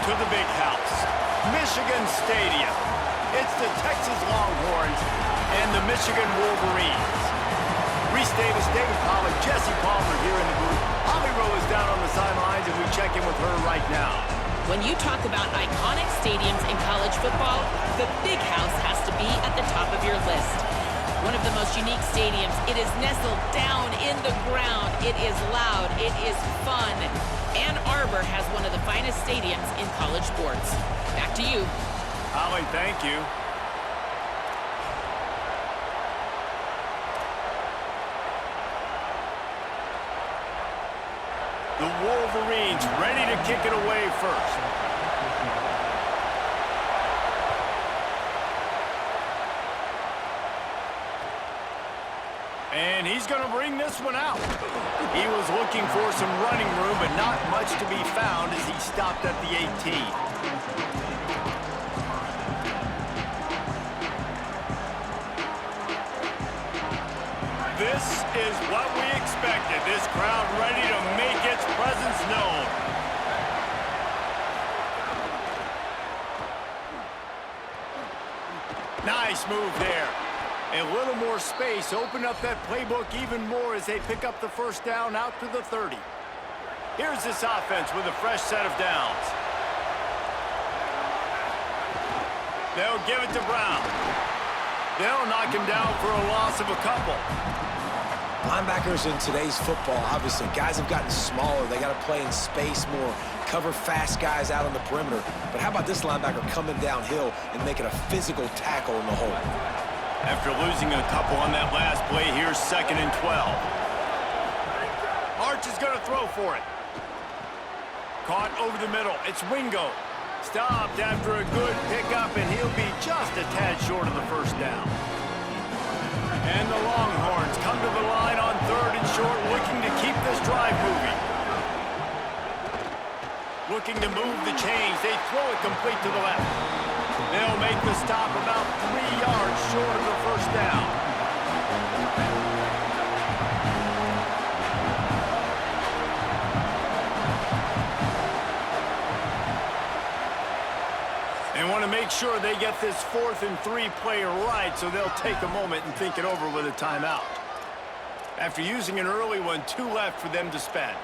to the big house, Michigan Stadium. It's the Texas Longhorns and the Michigan Wolverines. Reese Davis, David Pollack, Jesse Palmer here in the booth. Holly Rowe is down on the sidelines, and we check in with her right now. When you talk about iconic stadiums in college football, the Big House has to be at the top of your list. One of the most unique stadiums. It is nestled down in the ground. It is loud. It is fun. Ann Arbor has one of the finest stadiums in college sports. Back to you. Holly, thank you. The Wolverines ready to kick it away first. And he's going to bring this one out. He was looking for some running room, but not much to be found as he stopped at the 18. This is what we expected. This crowd ready to make its presence known. Nice move there. A little more space, open up that playbook even more as they pick up the first down out to the 30. Here's this offense with a fresh set of downs. They'll give it to Brown. They'll knock him down for a loss of a couple. Linebackers in today's football, obviously, guys have gotten smaller. They got to play in space more, cover fast guys out on the perimeter. But how about this linebacker coming downhill and making a physical tackle in the hole? After losing a couple on that last play, here's 2nd and 12. Arch is going to throw for it. Caught over the middle. It's Wingo. Stopped after a good pickup, and he'll be just a tad short of the first down. And the Longhorns come to the line on 3rd and short, looking to keep this drive moving. Looking to move the chains. They throw it complete to the left. They'll make the stop about 3 yards short of the first down. They want to make sure they get this 4th and 3 play right, so they'll take a moment and think it over with a timeout. After using an early one, 2 left for them to spend.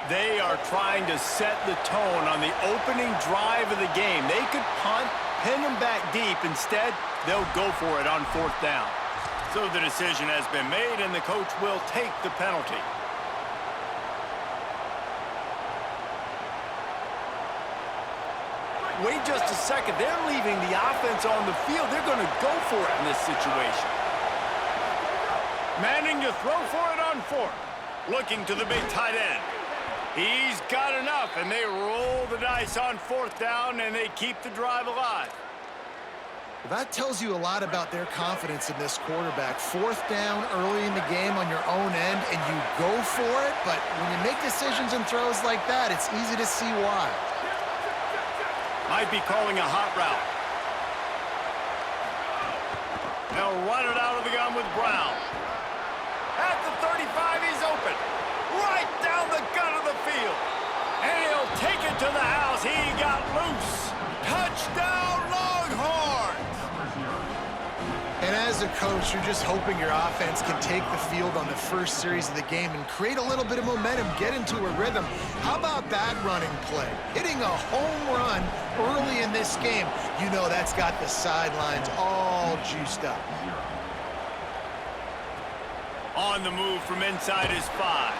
They are trying to set the tone on the opening drive of the game. They could punt, pin them back deep. Instead, they'll go for it on 4th down. So the decision has been made, and the coach will take the penalty. Wait just a second. They're leaving the offense on the field. They're going to go for it in this situation. Manning to throw for it on 4th. Looking to the big tight end. He's got enough, and they roll the dice on 4th down, and they keep the drive alive. Well, that tells you a lot about their confidence in this quarterback. 4th down early in the game on your own end, and you go for it, but when you make decisions and throws like that, it's easy to see why. Might be calling a hot route. They'll run it out of the gun with Brown. At the 35, he's open. Right down the gut of the field. And he'll take it to the house. He got loose. Touchdown, Longhorns! And as a coach, you're just hoping your offense can take the field on the first series of the game and create a little bit of momentum, get into a rhythm. How about that running play? Hitting a home run early in this game. You know that's got the sidelines all juiced up. On the move from inside his 5.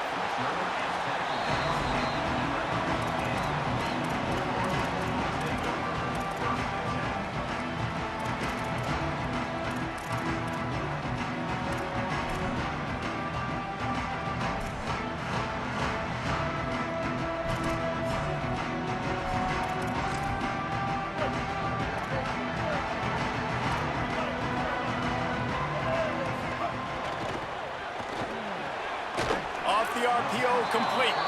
The RPO complete.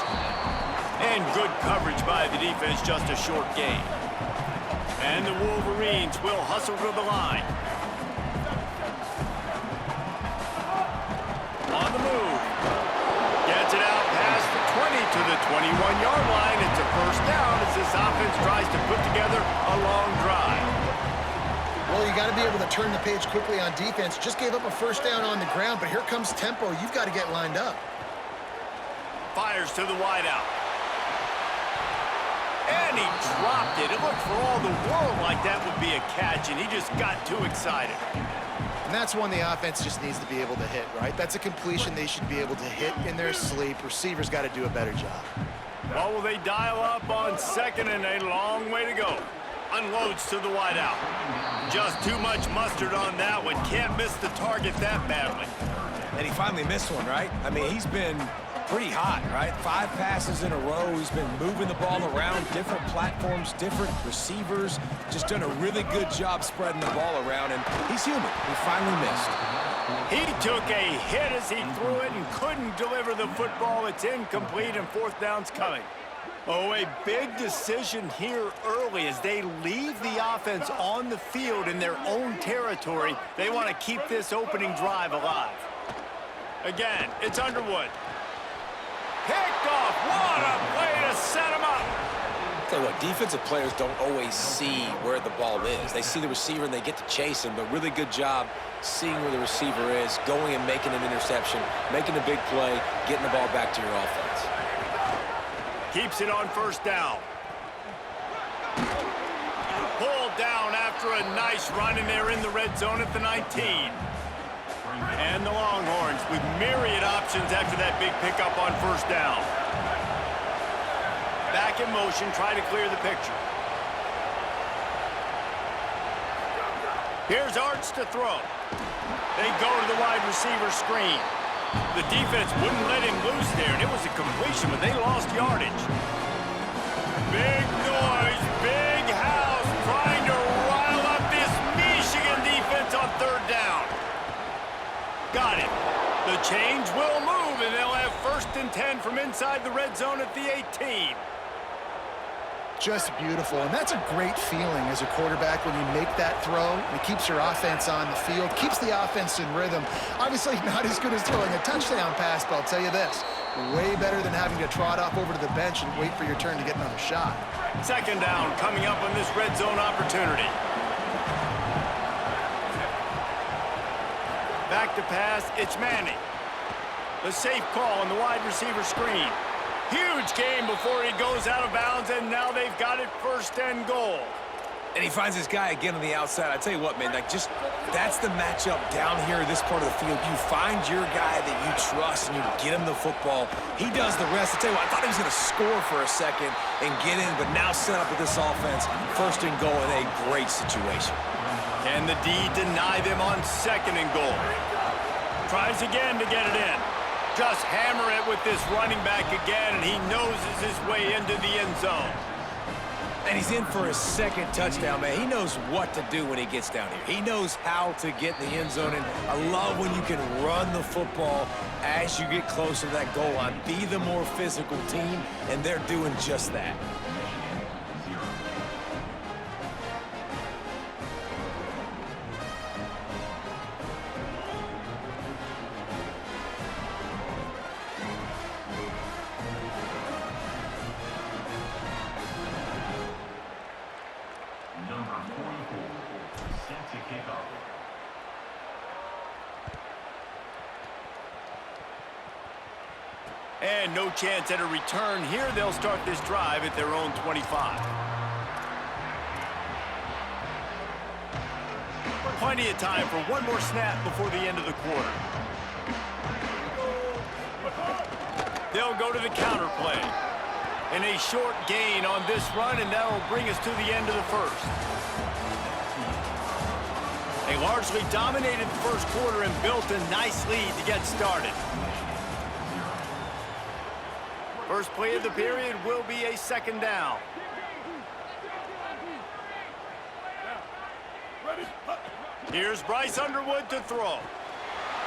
And good coverage by the defense, just a short gain. And the Wolverines will hustle to the line. On the move. Gets it out past the 20 to the 21-yard line. It's a first down as this offense tries to put together a long drive. Well, you got to be able to turn the page quickly on defense. Just gave up a first down on the ground, but here comes tempo. You've got to get lined up. Fires to the wideout. And he dropped it. It looked for all the world like that would be a catch, and he just got too excited. And that's one the offense just needs to be able to hit, right? That's a completion they should be able to hit in their sleep. Receivers got to do a better job. Well, will they dial up on second and a long way to go? Unloads to the wideout. Just too much mustard on that one. Can't miss the target that badly. And he finally missed one, right? I mean, he's been pretty hot, right? 5 passes in a row. He's been moving the ball around, different platforms, different receivers. Just done a really good job spreading the ball around, and he's human. He finally missed. He took a hit as he threw it and couldn't deliver the football. It's incomplete, and fourth down's coming. Oh, a big decision here early as they leave the offense on the field in their own territory. They want to keep this opening drive alive. Again, it's Underwood. Picked off. What a play to set him up. Tell you what, defensive players don't always see where the ball is. They see the receiver and they get to chase him, but really good job seeing where the receiver is, going and making an interception, making a big play, getting the ball back to your offense. Keeps it on first down. Pulled down after a nice run, and they're in the red zone at the 19. And the Longhorns with myriad options after that big pickup on first down. Back in motion, try to clear the picture. Here's Arts to throw. They go to the wide receiver screen. The defense wouldn't let him loose there, and it was a completion, but they lost yardage. Big noise, big house, trying to rile up this Michigan defense on third down. Got it. The change will move, and they'll have 1st and 10 from inside the red zone at the 18. Just beautiful, and that's a great feeling as a quarterback when you make that throw. It keeps your offense on the field, keeps the offense in rhythm. Obviously not as good as throwing a touchdown pass, but I'll tell you this, way better than having to trot off over to the bench and wait for your turn to get another shot. Second down coming up on this red zone opportunity. Back to pass, it's Manning. The safe call on the wide receiver screen. Huge game before he goes out of bounds, and now they've got it 1st and goal. And he finds this guy again on the outside. I tell you what, man, like that's the matchup down here in this part of the field. You find your guy that you trust, and you get him the football. He does the rest. I tell you what, I thought he was going to score for a second and get in, but now set up with this offense, 1st and goal in a great situation. Can the D deny them on 2nd and goal? Tries again to get it in. Just hammer it with this running back again, and he noses his way into the end zone. And he's in for his 2nd touchdown, man. He knows what to do when he gets down here. He knows how to get in the end zone, and I love when you can run the football as you get closer to that goal line. Be the more physical team, and they're doing just that. And no chance at a return here. They'll start this drive at their own 25. Plenty of time for one more snap before the end of the quarter. They'll go to the counter play. And a short gain on this run, and that'll bring us to the end of the 1st. They largely dominated the 1st quarter and built a nice lead to get started. First play of the period will be a 2nd down. Here's Bryce Underwood to throw.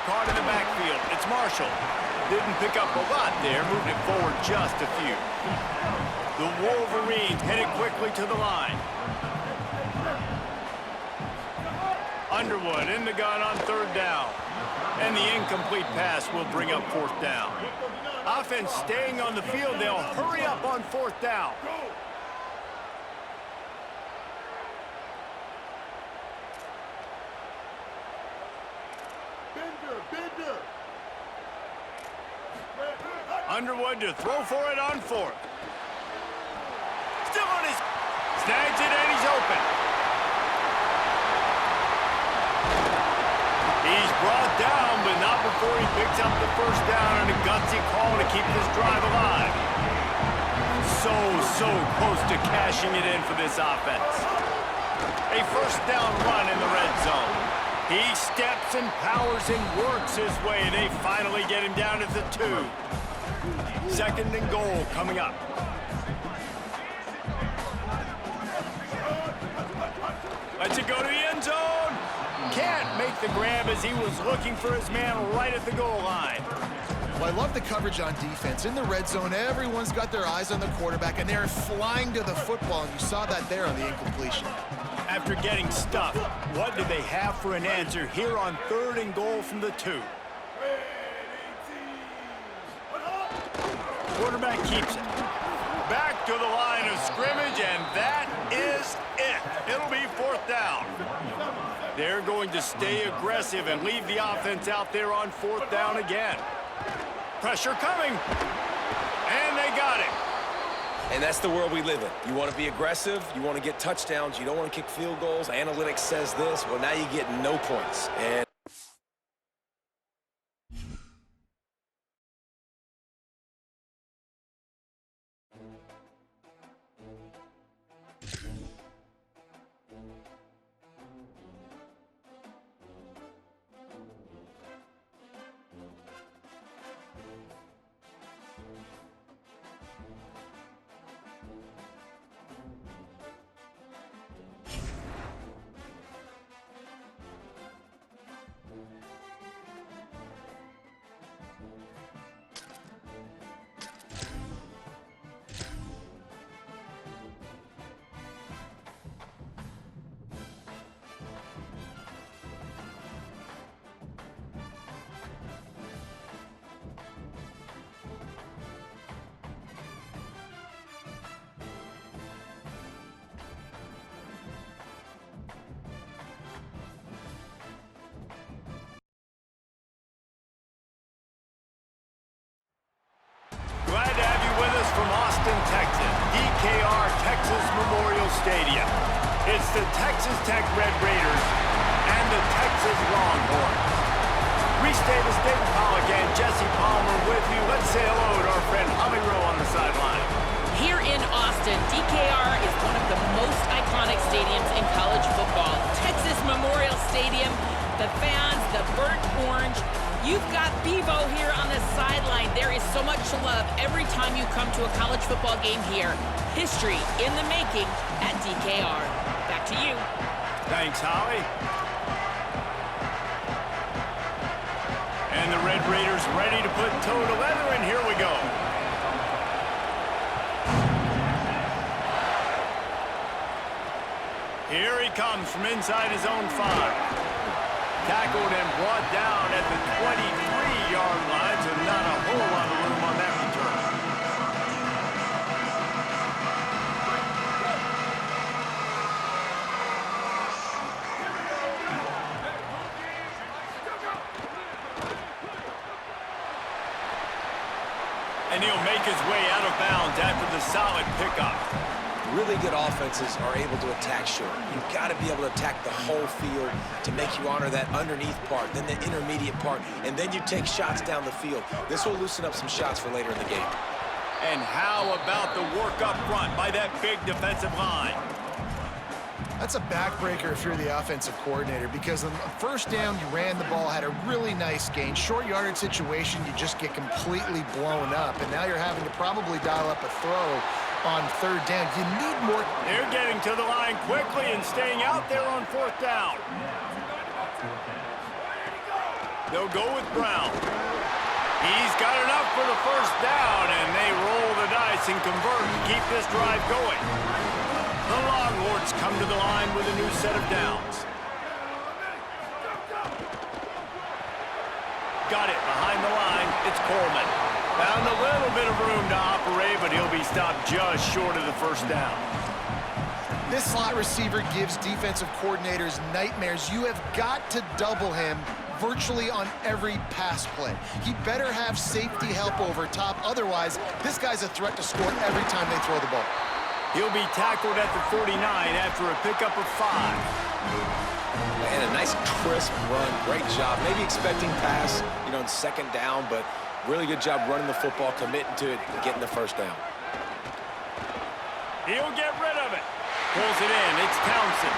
Caught in the backfield. It's Marshall. Didn't pick up a lot there. Moved it forward just a few. The Wolverines headed quickly to the line. Underwood in the gun on third down. And the incomplete pass will bring up fourth down. Offense staying on the field. They'll hurry up on fourth down. Underwood to throw for it on fourth. Still on his... Snags it and he's open. He's brought down, but not before he picks up the first down and a gutsy call to keep this drive alive. So close to cashing it in for this offense. A first down run in the red zone. He steps and powers and works his way, and they finally get him down at the 2. Second and goal coming up. Lets it go to the end zone. Can't make the grab as he was looking for his man right at the goal line. Well, I love the coverage on defense. In the red zone, everyone's got their eyes on the quarterback, and they're flying to the football, and you saw that there on the incompletion. After getting stuffed, what do they have for an answer here on third and goal from the 2? Quarterback keeps it. Back to the line of scrimmage, and that is it. It'll be fourth down. They're going to stay aggressive and leave the offense out there on fourth down again. Pressure coming, and they got him. And that's the world we live in. You want to be aggressive, you want to get touchdowns, you don't want to kick field goals. Analytics says this, well, now you get no points. And Glad to have you with us from Austin, Texas, DKR Texas Memorial Stadium. It's the Texas Tech Red Raiders and the Texas Longhorns. Reese Davis, David Pollack, and Jesse Palmer with you. Let's say hello to our friend Holly Rowe on the sideline. Here in Austin, DKR is one of the most iconic stadiums in college football. Texas Memorial Stadium, the fans, the burnt orange. You've got Bevo here on the sideline. There is so much love every time you come to a college football game here. History in the making at DKR. Back to you. Thanks, Holly. And the Red Raiders ready to put toe to leather, and here we go. Here he comes from inside his own 5. Tackled and brought down at the 23-yard line, so not a whole lot of room on that return. And he'll make his way out of bounds after the solid pickup. really good offenses are able to attack short. You've got to be able to attack the whole field to make you honor that underneath part, then the intermediate part, and then you take shots down the field. This will loosen up some shots for later in the game. And how about the work up front by that big defensive line? That's a backbreaker if you're the offensive coordinator, because on first down, you ran the ball, had a really nice gain. Short yardage situation, you just get completely blown up, and now you're having to probably dial up a throw on third down. You need more. They're getting to the line quickly and staying out there on fourth down. They'll go with Brown. He's got enough for the first down, and they roll the dice and convert to keep this drive going. The Longhorns come to the line with a new set of downs. Got it behind the line. It's Coleman. Found a little bit of room to operate, but he'll be stopped just short of the first down. This slot receiver gives defensive coordinators nightmares. You have got to double him virtually on every pass play. He better have safety help over top. Otherwise, this guy's a threat to score every time they throw the ball. He'll be tackled at the 49 after a pickup of 5. And a nice crisp run. Great job. Maybe expecting pass, in second down, but really good job running the football, committing to it, and getting the first down. He'll get rid of it. Pulls it in. It's Townsend.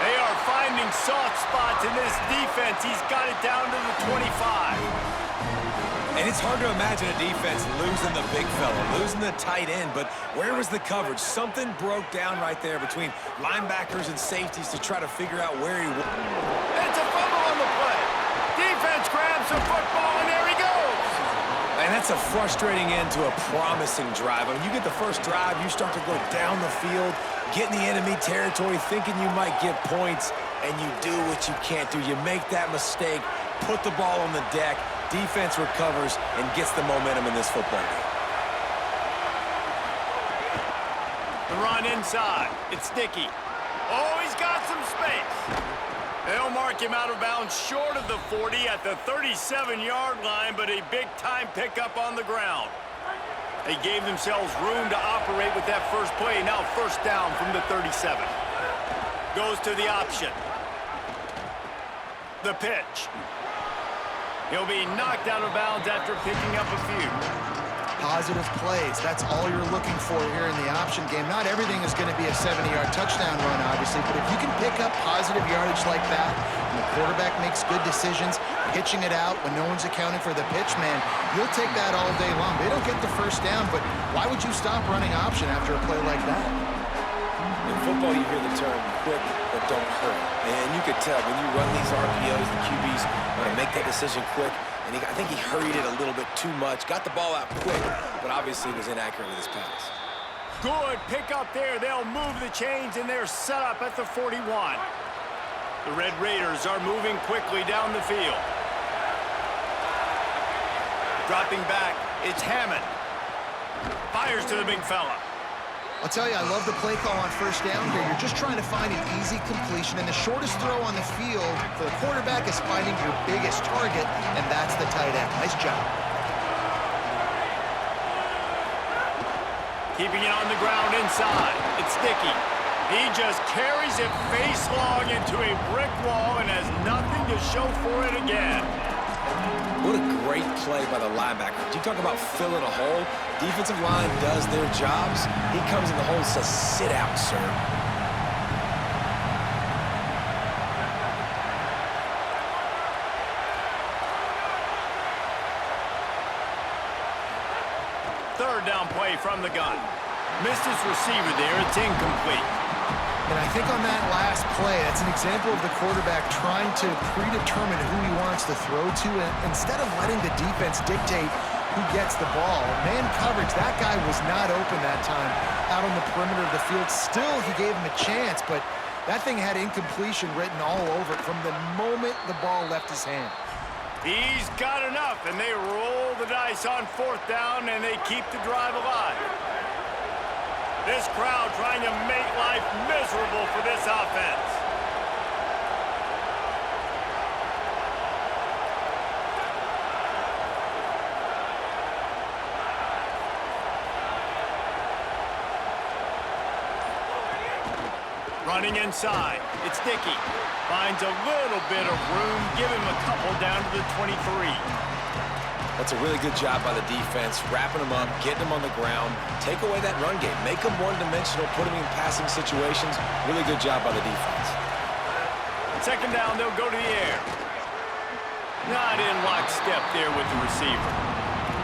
They are finding soft spots in this defense. He's got it down to the 25. And it's hard to imagine a defense losing the big fella, losing the tight end, but where was the coverage? Something broke down right there between linebackers and safeties to try to figure out where he was. It's a fumble on the play. Defense grabs the football, and there he goes. And that's a frustrating end to a promising drive. I mean, you get the first drive, you start to go down the field, get in the enemy territory, thinking you might get points, and you do what you can't do. You make that mistake, put the ball on the deck, defense recovers and gets the momentum in this football game. The run inside. It's Dickey. Oh, he's got some space. They'll mark him out of bounds short of the 40 at the 37-yard line, but a big-time pickup on the ground. They gave themselves room to operate with that first play. Now first down from the 37. Goes to the option. The pitch. He'll be knocked out of bounds after picking up a few. Positive plays. That's all you're looking for here in the option game. Not everything is going to be a 70-yard touchdown run, obviously, but if you can pick up positive yardage like that, and the quarterback makes good decisions, pitching it out when no one's accounting for the pitch, man, you'll take that all day long. They don't get the first down, but why would you stop running option after a play like that? In football, you hear the term quick but don't hurry. And you could tell when you run these RPOs, the QBs want to make that decision quick. And I think he hurried it a little bit too much. Got the ball out quick, but obviously was inaccurate with his pass. Good pick up there. They'll move the chains, and they're set up at the 41. The Red Raiders are moving quickly down the field. Dropping back, it's Hammond. Fires to the big fella. I'll tell you, I love the play call on first down here. You're just trying to find an easy completion, and the shortest throw on the field for the quarterback is finding your biggest target, and that's the tight end. Nice job. Keeping it on the ground inside. It's Dickey. He just carries it face long into a brick wall and has nothing to show for it again. What a great play by the linebacker. You talk about filling a hole. Defensive line does their jobs. He comes in the hole and says, sit out, sir. Third down play from the gun. Missed his receiver there. It's incomplete. And I think on that last play, that's an example of the quarterback trying to predetermine who he wants to throw to, and instead of letting the defense dictate who gets the ball. Man coverage, that guy was not open that time out on the perimeter of the field. Still, he gave him a chance, but that thing had incompletion written all over it from the moment the ball left his hand. He's got enough, and they roll the dice on fourth down, and they keep the drive alive. This crowd trying to make life miserable for this offense. Running inside, it's Dickey. Finds a little bit of room, give him a couple down to the 23. That's a really good job by the defense, wrapping them up, getting them on the ground, take away that run game, make them one-dimensional, put them in passing situations. Really good job by the defense. Second down, they'll go to the air. Not in lockstep there with the receiver.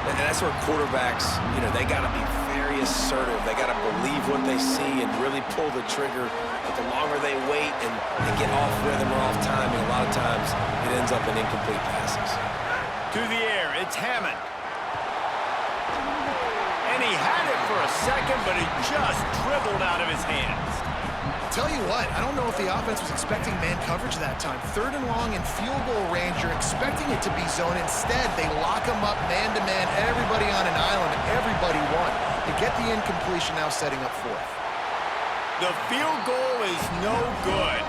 And that's where quarterbacks, they got to be very assertive. They got to believe what they see and really pull the trigger. But the longer they wait and get off rhythm or off timing, a lot of times it ends up in incomplete passes. To the air, it's Hammond. And he had it for a second, but it just dribbled out of his hands. Tell you what, I don't know if the offense was expecting man coverage that time. 3rd and long in field goal range, you're expecting it to be zone. Instead, they lock them up man-to-man, everybody on an island, everybody won. They get the incompletion, now setting up 4th. The field goal is no good.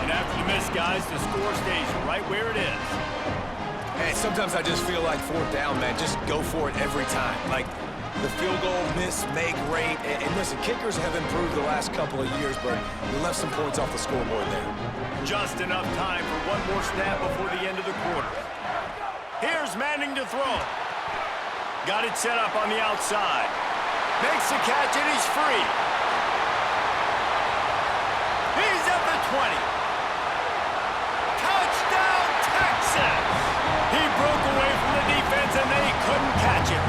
And after the miss, guys, the score stays right where it is. Hey, sometimes I just feel like 4th down, man. Just go for it every time. Like, the field goal miss, make rate. And listen, kickers have improved the last couple of years, but we left some points off the scoreboard there. Just enough time for one more snap before the end of the quarter. Here's Manning to throw. Got it set up on the outside. Makes the catch, and he's free. He's at the 20. Touchdown, Texas! He broke away from the defense, and they couldn't catch him.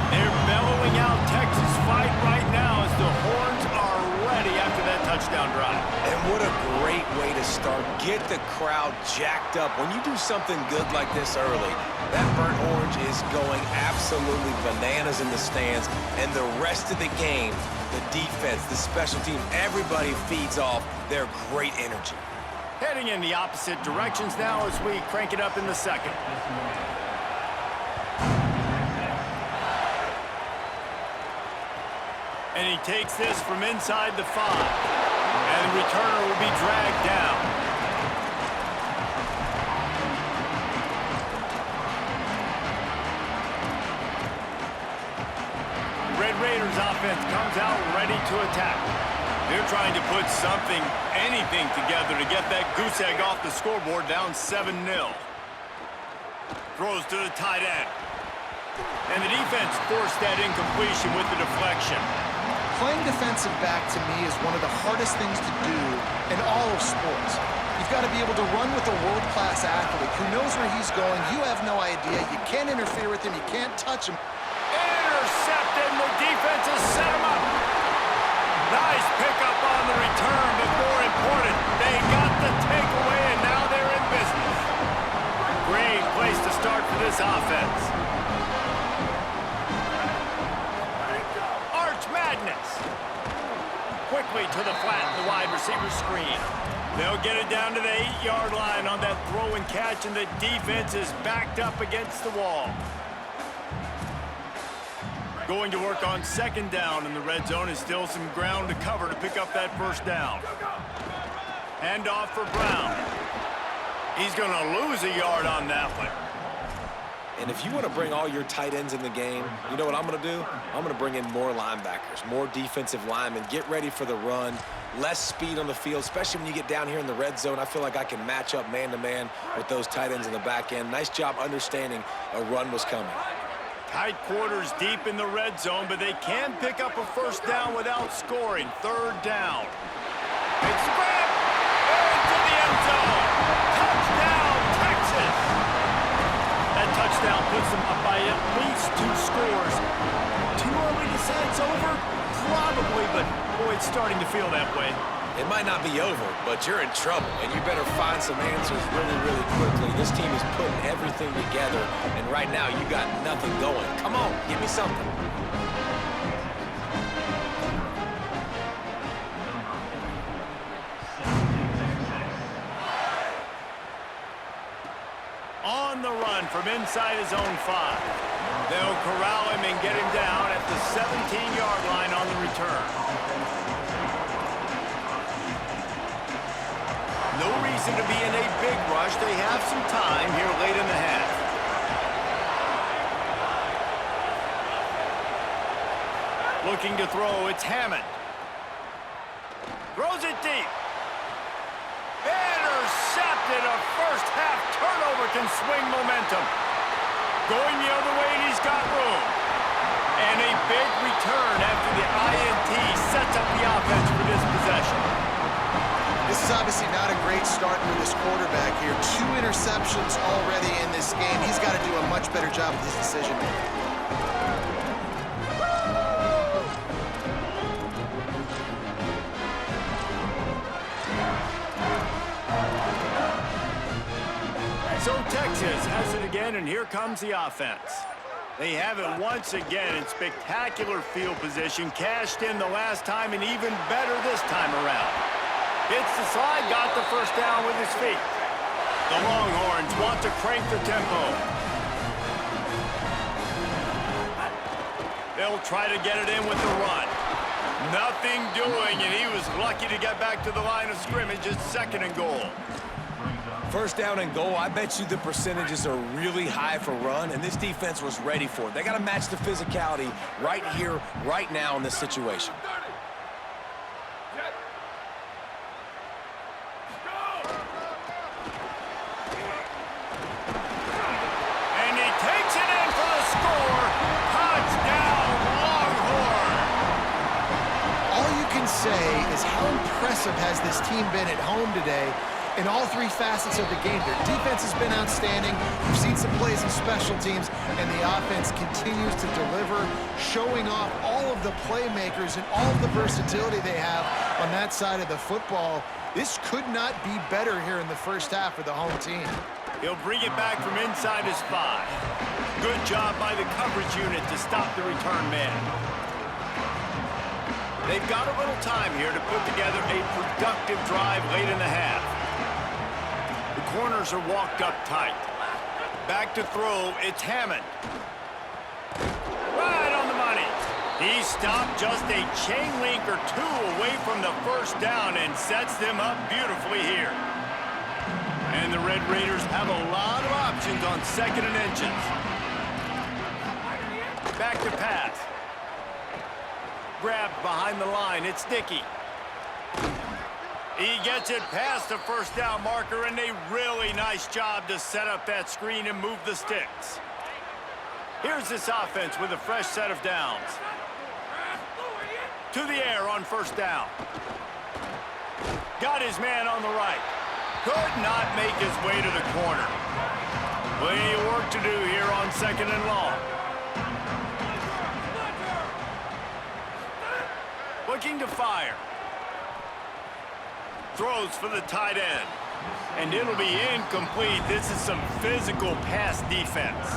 They're bellowing out Texas fight right now as the horns are ready after that touchdown drive. And what a great way to start. Get the crowd jacked up. When you do something good like this early, that burnt orange is going absolutely bananas in the stands. And the rest of the game, the defense, the special teams, everybody feeds off their great energy. Heading in the opposite directions now as we crank it up in the second. And he takes this from inside the 5. And the returner will be dragged down. Red Raiders offense comes out ready to attack. They're trying to put something, anything together to get that goose egg off the scoreboard down 7-0. Throws to the tight end. And the defense forced that incompletion with the deflection. Playing defensive back, to me, is one of the hardest things to do in all of sports. You've got to be able to run with a world-class athlete who knows where he's going. You have no idea. You can't interfere with him. You can't touch him. Intercepted, and the defense has set him up. Nice pickup on the return, but more important, they got the takeaway, and now they're in business. Great place to start for this offense. Quickly to the flat, the wide receiver screen. They'll get it down to the 8-yard line on that throw and catch, and the defense is backed up against the wall. Going to work on 2nd down, and the red zone is still some ground to cover to pick up that 1st down. Hand off for Brown. He's going to lose a yard on that one. And if you want to bring all your tight ends in the game, you know what I'm going to do? I'm going to bring in more linebackers, more defensive linemen, get ready for the run, less speed on the field, especially when you get down here in the red zone. I feel like I can match up man-to-man with those tight ends in the back end. Nice job understanding a run was coming. Tight quarters deep in the red zone, but they can pick up a 1st down without scoring. 3rd down. It's grabbed into the end zone. Touchdown, Texas. That touchdown puts them up by at least 2 scores. Too early to say it's over? Probably, but boy, it's starting to feel that way. It might not be over, but you're in trouble, and you better find some answers really, really quickly. This team is putting everything together, and right now you got nothing going. Come on, give me something. On the run from inside his own 5. They'll corral him and get him down at the 17-yard line on the return. No reason to be in a big rush. They have some time here late in the half. Looking to throw, it's Hammond. Throws it deep. Intercepted. A first-half turnover can swing momentum. Going the other way, and he's got room. And a big return after the INT sets up the offense for this possession. This is obviously not a great start for this quarterback here. 2 interceptions already in this game. He's got to do a much much better job with his decision-making. So Texas has it again, and here comes the offense. They have it once again in spectacular field position, cashed in the last time, and even better this time around. Hits the slide, got the first down with his feet. The Longhorns want to crank the tempo. They'll try to get it in with the run. Nothing doing, and he was lucky to get back to the line of scrimmage. It's 2nd and goal. First down and goal, I bet you the percentages are really high for run, and this defense was ready for it. They got to match the physicality right here, right now in this situation. And he takes it in for the score. Touchdown, Longhorn! All you can say is how impressive has this team been at home today in all three facets of the game. Their defense has been outstanding. We've seen some plays in special teams, and the offense continues to deliver, showing off all of the playmakers and all of the versatility they have on that side of the football. This could not be better here in the first half for the home team. He'll bring it back from inside his 5. Good job by the coverage unit to stop the return man. They've got a little time here to put together a productive drive late in the half. Corners are walked up tight. Back to throw, it's Hammond. Right on the money. He stopped just a chain link or two away from the first down and sets them up beautifully here. And the Red Raiders have a lot of options on 2nd and inches. Back to pass. Grabbed behind the line, it's Dickey. He gets it past the first down marker, and a really nice job to set up that screen and move the sticks. Here's this offense with a fresh set of downs. To the air on first down. Got his man on the right. Could not make his way to the corner. Plenty of work to do here on 2nd and long. Looking to fire. Throws for the tight end. And it'll be incomplete. This is some physical pass defense.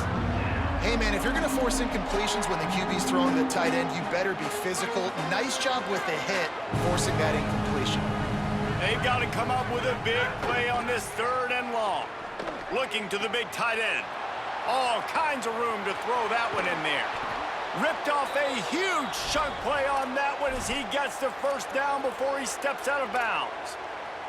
Hey, man, if you're going to force incompletions when the QB's throwing to the tight end, you better be physical. Nice job with the hit, forcing that incompletion. They've got to come up with a big play on this 3rd and long. Looking to the big tight end. All kinds of room to throw that one in there. Ripped off a huge chunk play on that one as he gets the first down before he steps out of bounds.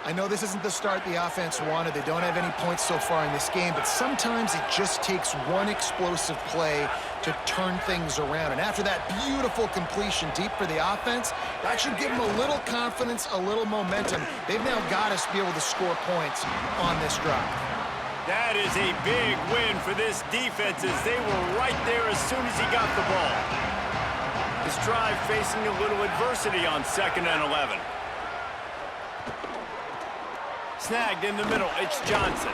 I know this isn't the start the offense wanted. They don't have any points so far in this game, but sometimes it just takes one explosive play to turn things around. And after that beautiful completion deep for the offense, that should give them a little confidence, a little momentum. They've now got us to be able to score points on this drive. That is a big win for this defense as they were right there as soon as he got the ball. This drive facing a little adversity on 2nd and 11. Snagged in the middle, it's Johnson.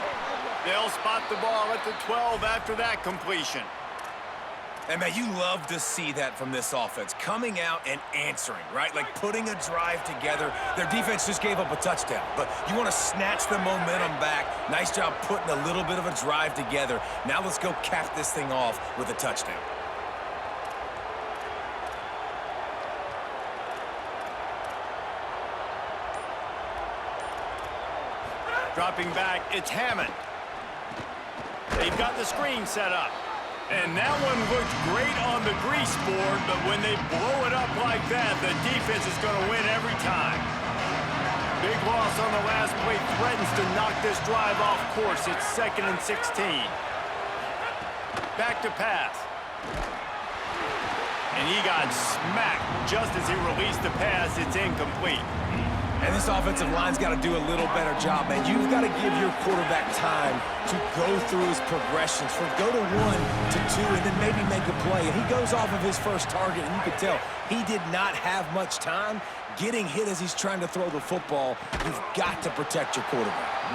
They'll spot the ball at the 12 after that completion. And, man, you love to see that from this offense, coming out and answering, right? Like putting a drive together. Their defense just gave up a touchdown, but you want to snatch the momentum back. Nice job putting a little bit of a drive together. Now let's go cap this thing off with a touchdown. Dropping back, it's Hammond. They've got the screen set up. And that one looked great on the grease board, but when they blow it up like that, the defense is going to win every time. Big loss on the last play threatens to knock this drive off course. It's 2nd and 16. Back to pass. And he got smacked just as he released the pass. It's incomplete. And this offensive line's got to do a little better job, man. You've got to give your quarterback time to go through his progressions, from go to 1 to 2, and then maybe make a play. And he goes off of his first target, and you can tell he did not have much time getting hit as he's trying to throw the football. You've got to protect your quarterback.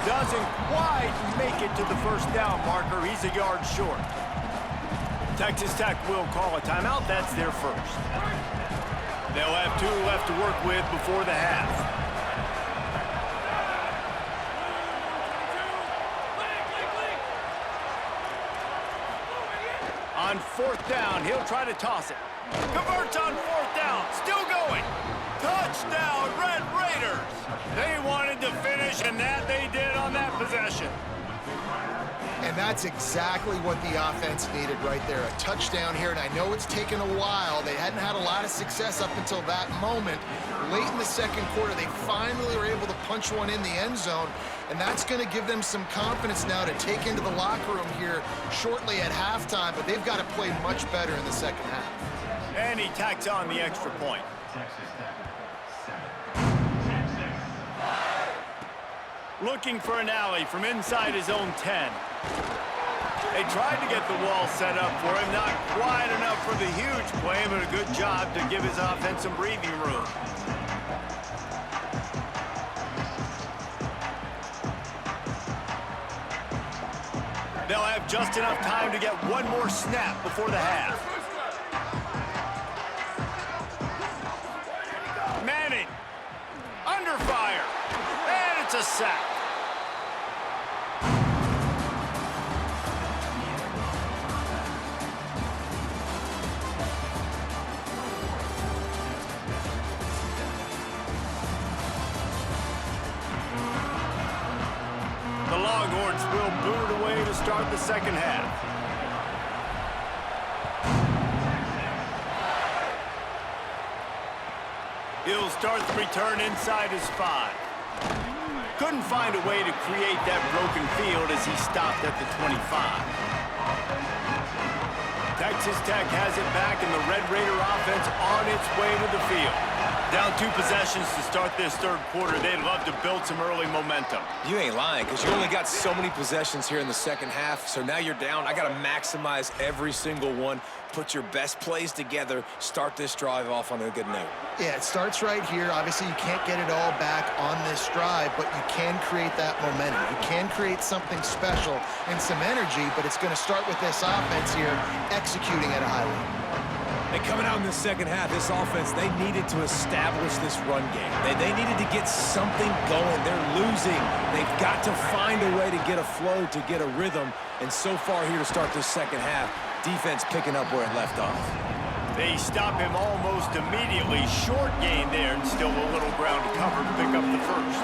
Doesn't quite make it to the first down marker. He's a yard short. Texas Tech will call a timeout. That's their first. They'll have 2 left to work with before the half. On 4th down, he'll try to toss it. Converts on 4th down. Still going. Touchdown, Red Raiders. They wanted to finish, and that they did on that possession. And that's exactly what the offense needed right there. A touchdown here, and I know it's taken a while. They hadn't had a lot of success up until that moment. Late in the second quarter, they finally were able to punch one in the end zone, and that's going to give them some confidence now to take into the locker room here shortly at halftime, but they've got to play much better in the second half. And he tacks on the extra point. Looking for an alley from inside his own 10. They tried to get the wall set up for him. Not quite enough for the huge play, but a good job to give his offense some breathing room. They'll have just enough time to get one more snap before the half. Manning, under fire, and it's a sack. The Longhorns will boot it away to start the second half. He'll start the return inside his 5. Couldn't find a way to create that broken field as he stopped at the 25. Texas Tech has it back, and the Red Raider offense on its way to the field. Down 2 possessions to start this third quarter. They'd love to build some early momentum. You ain't lying, because you only got so many possessions here in the second half, so now you're down. I got to maximize every single one, put your best plays together, start this drive off on a good note. Yeah, it starts right here. Obviously, you can't get it all back on this drive, but you can create that momentum. You can create something special and some energy, but it's going to start with this offense here executing at a high level. And coming out in the second half, this offense, they needed to establish this run game. They needed to get something going. They're losing. They've got to find a way to get a flow, to get a rhythm. And so far here to start this second half, defense picking up where it left off. They stop him almost immediately. Short gain there, and still a little ground to cover to pick up the first.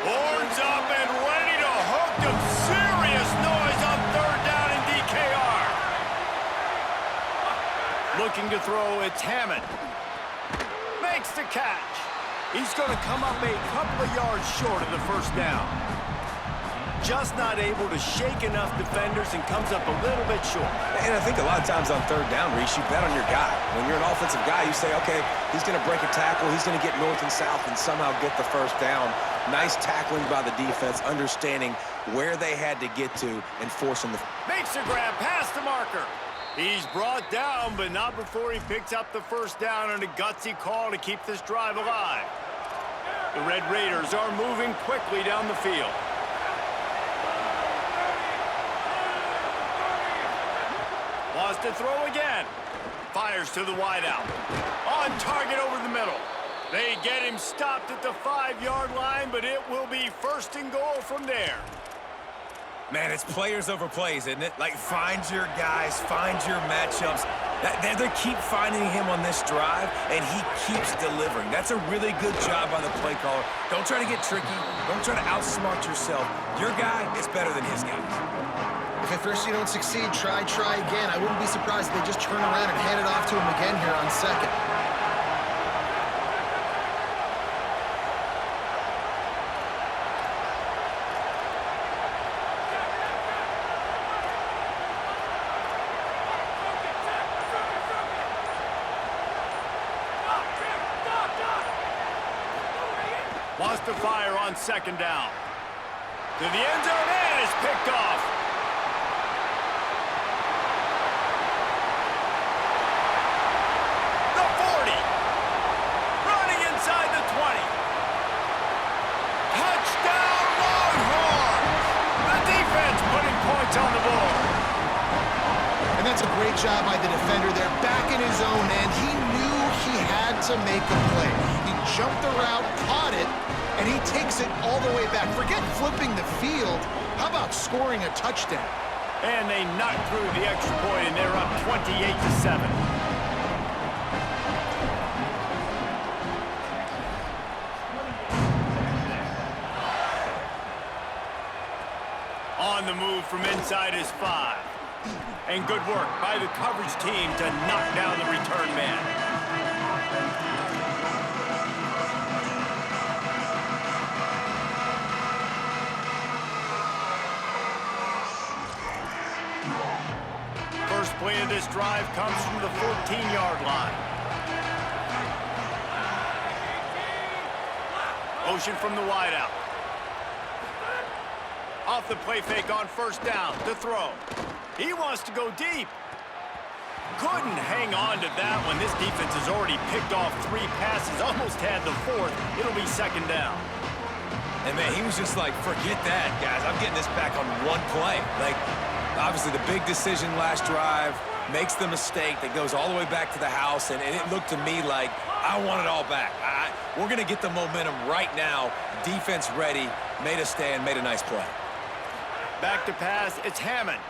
Horns up and ready to hook them. Serious noise on 3rd down in DKR. Looking to throw, it's Hammond. Makes the catch. He's going to come up a couple of yards short of the first down. Just not able to shake enough defenders and comes up a little bit short. And I think a lot of times on 3rd down, Reese, you bet on your guy. When you're an offensive guy, you say, okay, he's going to break a tackle, he's going to get north and south and somehow get the first down. Nice tackling by the defense, understanding where they had to get to and forcing the... Makes a grab past the marker. He's brought down, but not before he picks up the first down on a gutsy call to keep this drive alive. The Red Raiders are moving quickly down the field. Wants to throw again. Fires to the wideout. On target over the middle. They get him stopped at the 5-yard line, but it will be 1st and goal from there. Man, it's players over plays, isn't it? Like, find your guys, find your matchups. They keep finding him on this drive, and he keeps delivering. That's a really good job by the play caller. Don't try to get tricky. Don't try to outsmart yourself. Your guy is better than his guy. If at first you don't succeed, try again. I wouldn't be surprised if they just turn around and hand it off to him again here on 2nd. Wants to fire on 2nd down. To the end zone, and is picked off. The 40. Running inside the 20. Touchdown, That's a great job by the defender there, back in his own end. He knew he had to make a play. He jumped the route, caught it, and he takes it all the way back. Forget flipping the field. How about scoring a touchdown? And they knock through the extra point, and they're up 28-7. On the move from inside his 5. And good work by the coverage team to knock down the return man. First play of this drive comes from the 14-yard line. Motion from the wideout. Off the play fake on first down to throw. He wants to go deep. Couldn't hang on to that one. This defense has already picked off 3 passes, almost had the 4th. It'll be second down. And, man, he was just like, forget that, guys. I'm getting this back on one play. Like, obviously, the big decision last drive makes the mistake that goes all the way back to the house, and it looked to me like I want it all back. We're going to get the momentum right now. Defense ready, made a stand, made a nice play. Back to pass, it's Hammond.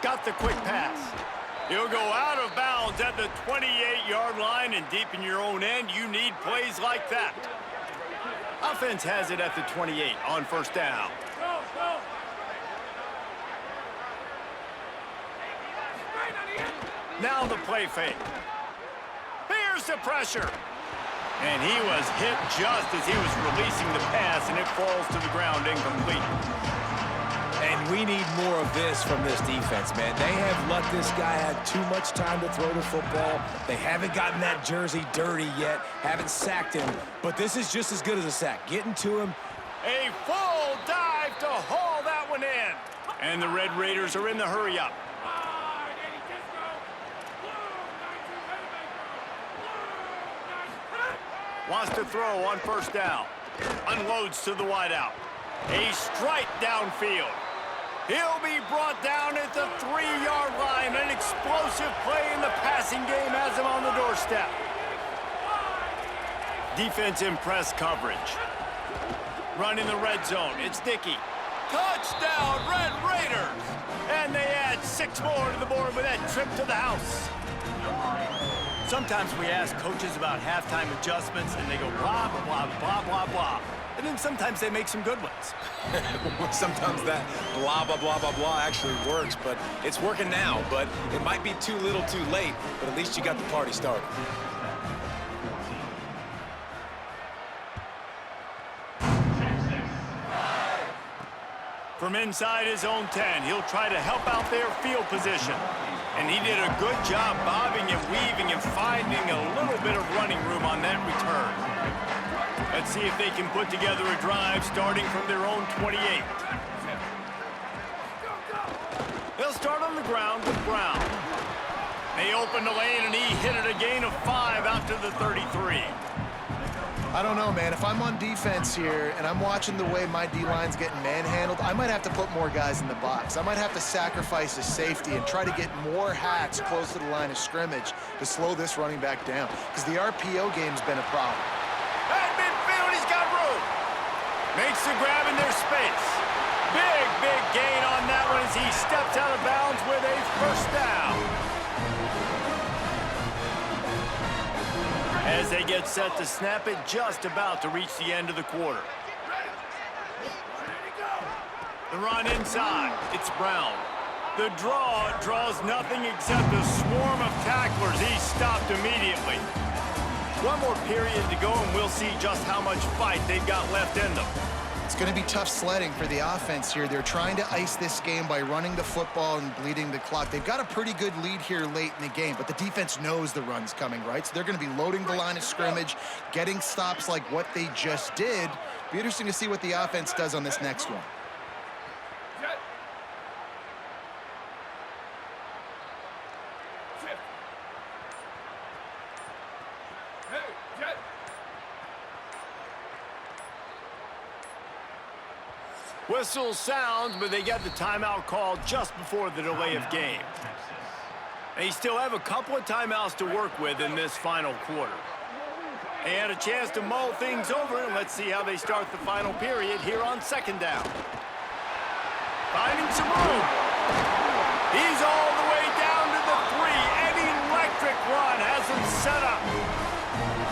Got the quick pass. He'll go out of bounds at the 28-yard line, and deep in your own end, you need plays like that. Offense has it at the 28 on first down. Now the play fake. Here's the pressure. And he was hit just as he was releasing the pass, and it falls to the ground incomplete. And we need more of this from this defense, man. They have let this guy have too much time to throw the football. They haven't gotten that jersey dirty yet, haven't sacked him. But this is just as good as a sack. Getting to him. A full dive to haul that one in. And the Red Raiders are in the hurry-up. Wants to throw on first down. Unloads to the wideout. A strike downfield. He'll be brought down at the 3-yard line. An explosive play in the passing game has him on the doorstep. Defense in press coverage. Run in the red zone. It's Dickey. Touchdown, Red Raiders! And they add 6 more to the board with that trip to the house. Sometimes we ask coaches about halftime adjustments, and they go blah, blah, blah, blah, blah, blah. And then sometimes they make some good ones. Sometimes that blah, blah, blah, blah, blah actually works, but it's working now. But it might be too little too late, but at least you got the party started. From inside his own 10, he'll try to help out their field position. And he did a good job bobbing and weaving and finding a little bit of running room on that return. Let's see if they can put together a drive starting from their own 28. They'll start on the ground with Brown. They open the lane, and he hit it a gain of 5 out to the 33. I don't know, man. If I'm on defense here and I'm watching the way my D-line's getting manhandled, I might have to put more guys in the box. I might have to sacrifice a safety and try to get more hacks close to the line of scrimmage to slow this running back down, because the RPO game's been a problem. At midfield, he's got room. Makes the grab in their space. Big, big gain on that one as he steps out of bounds with a first down. As they get set to snap it, just about to reach the end of the quarter. The run inside. It's Brown. The draw draws nothing except a swarm of tacklers. He's stopped immediately. One more period to go, and we'll see just how much fight they've got left in them. It's going to be tough sledding for the offense here. They're trying to ice this game by running the football and bleeding the clock. They've got a pretty good lead here late in the game, but the defense knows the run's coming, right? So they're going to be loading the line of scrimmage, getting stops like what they just did. Be interesting to see what the offense does on this next one. Whistle sounds, but they get the timeout called just before the delay of game. They still have a couple of timeouts to work with in this final quarter. They had a chance to mull things over, and let's see how they start the final period here on second down. Finding some room. He's all the way down to the 3. An electric run has him set up.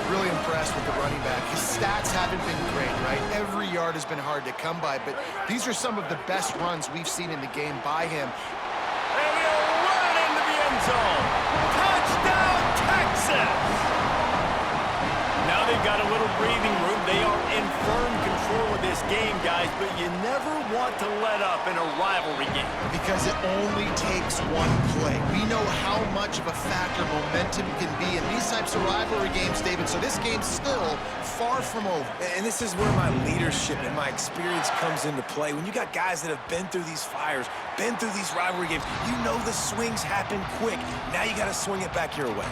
Really impressed with the running back. His stats haven't been great, right? Every yard has been hard to come by, but these are some of the best runs we've seen in the game by him. And he'll run into the end zone. Touchdown, Texas! Now they've got a little breathing room. They are in firm control of this game, guys, but you never want to let up in a rivalry game. Because it only takes one play. We know how much of a factor momentum can be in these types of rivalry games, David, so this game's still far from over. And this is where my leadership and my experience comes into play. When you got guys that have been through these fires, been through these rivalry games, you know the swings happen quick. Now you got to swing it back your way.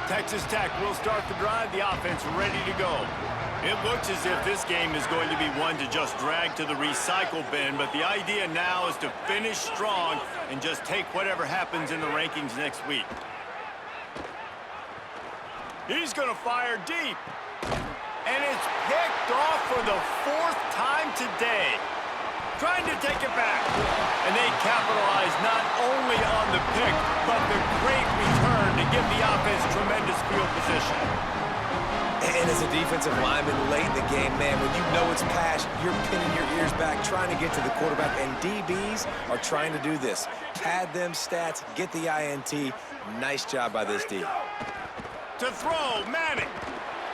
Texas Tech will start the drive. The offense ready to go. It looks as if this game is going to be one to just drag to the recycle bin, but the idea now is to finish strong and just take whatever happens in the rankings next week. He's going to fire deep. And it's picked off for the 4th time today. Trying to take it back. And they capitalize not only on the pick, but the great return to give the offense tremendous field position. And as a defensive lineman late in the game, man, when you know it's pass, you're pinning your ears back, trying to get to the quarterback, and DBs are trying to do this. Pad them stats, get the INT. Nice job by this D. To throw, Manning.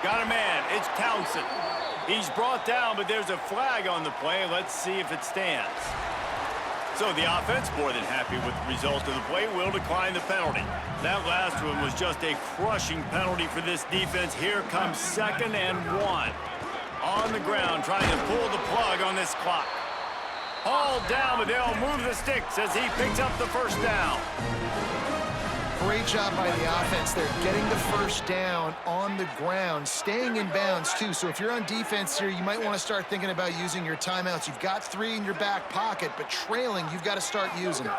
Got a man, it's Townsend. He's brought down, but there's a flag on the play. Let's see if it stands. So the offense, more than happy with the result of the play, will decline the penalty. That last one was just a crushing penalty for this defense. Here comes 2nd and 1. On the ground, trying to pull the plug on this clock. Hauled down, but they'll move the sticks as he picks up the first down. Great job by the offense there, getting the first down on the ground, staying in bounds too. So if you're on defense here, you might want to start thinking about using your timeouts. You've got 3 in your back pocket, but trailing, you've got to start using it.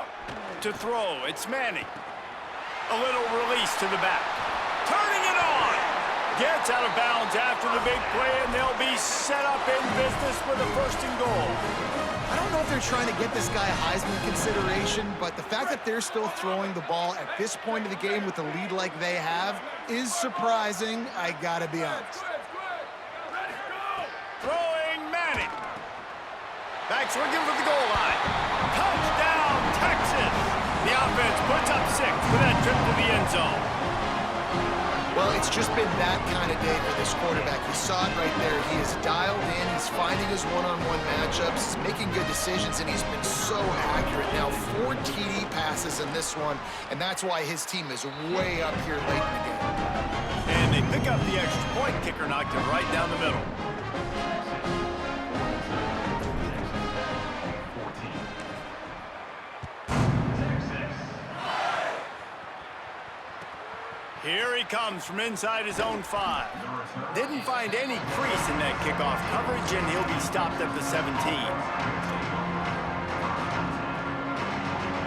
To throw, it's Manning. A little release to the back. Turning it on. Gets out of bounds after the big play, and they'll be set up in business with a 1st and goal. I don't know if they're trying to get this guy Heisman consideration, but the fact that they're still throwing the ball at this point of the game with a lead like they have is surprising, I gotta be honest. Throwing Manning. Back swinging for the goal line. Touchdown, Texas. The offense puts up 6 with that trip to the end zone. Well, it's just been that kind of day for this quarterback. You saw it right there. He is dialed in. He's finding his one-on-one matchups. He's making good decisions, and he's been so accurate. Now, 4 TD passes in this one, and that's why his team is way up here late in the game. And they pick up the extra point. Kicker knocked him right down the middle. Here he comes from inside his own 5. Didn't find any crease in that kickoff coverage, and he'll be stopped at the 17.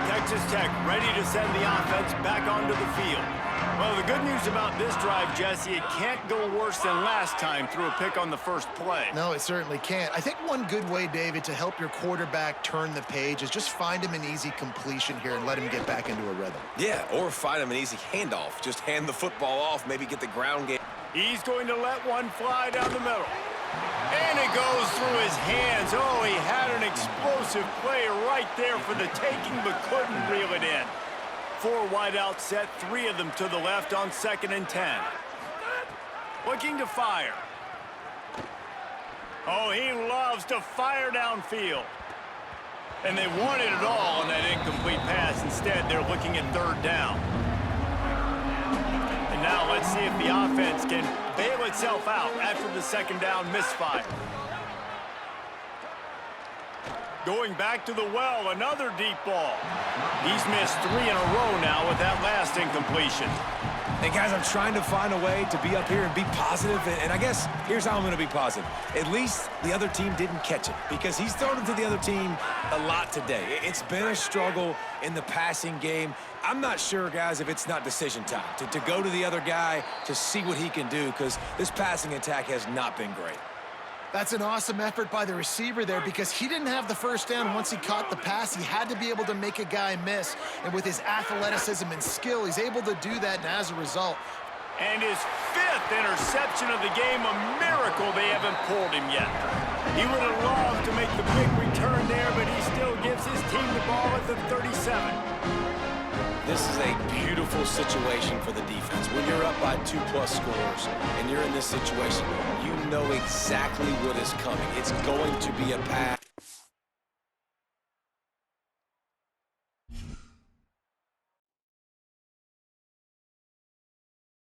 Texas Tech ready to send the offense back onto the field. Well, the good news about this drive, Jesse, it can't go worse than last time through a pick on the first play. No, it certainly can't. I think one good way, David, to help your quarterback turn the page is just find him an easy completion here and let him get back into a rhythm. Yeah, or find him an easy handoff. Just hand the football off, maybe get the ground game. He's going to let one fly down the middle. And it goes through his hands. Oh, he had an explosive play right there for the taking, but couldn't reel it in. 4 wideouts set, 3 of them to the left on 2nd and 10. Looking to fire. Oh, he loves to fire downfield. And they wanted it all on that incomplete pass. Instead, they're looking at 3rd down. And now let's see if the offense can bail itself out after the 2nd down misfire. Going back to the well, another deep ball. He's missed 3 in a row now with that last incompletion. And guys, I'm trying to find a way to be up here and be positive, and I guess here's how I'm going to be positive. At least the other team didn't catch it, because he's thrown it to the other team a lot today. It's been a struggle in the passing game. I'm not sure, guys, if it's not decision time to go to the other guy to see what he can do, because this passing attack has not been great. That's an awesome effort by the receiver there, because he didn't have the first down once he caught the pass. He had to be able to make a guy miss. And with his athleticism and skill, he's able to do that, and as a result. And his 5th interception of the game, a miracle they haven't pulled him yet. He would have loved to make the big return there, but he still gives his team the ball at the 37. This is a beautiful situation for the defense. When you're up by 2+ scores and you're in this situation, you know exactly what is coming. It's going to be a pass.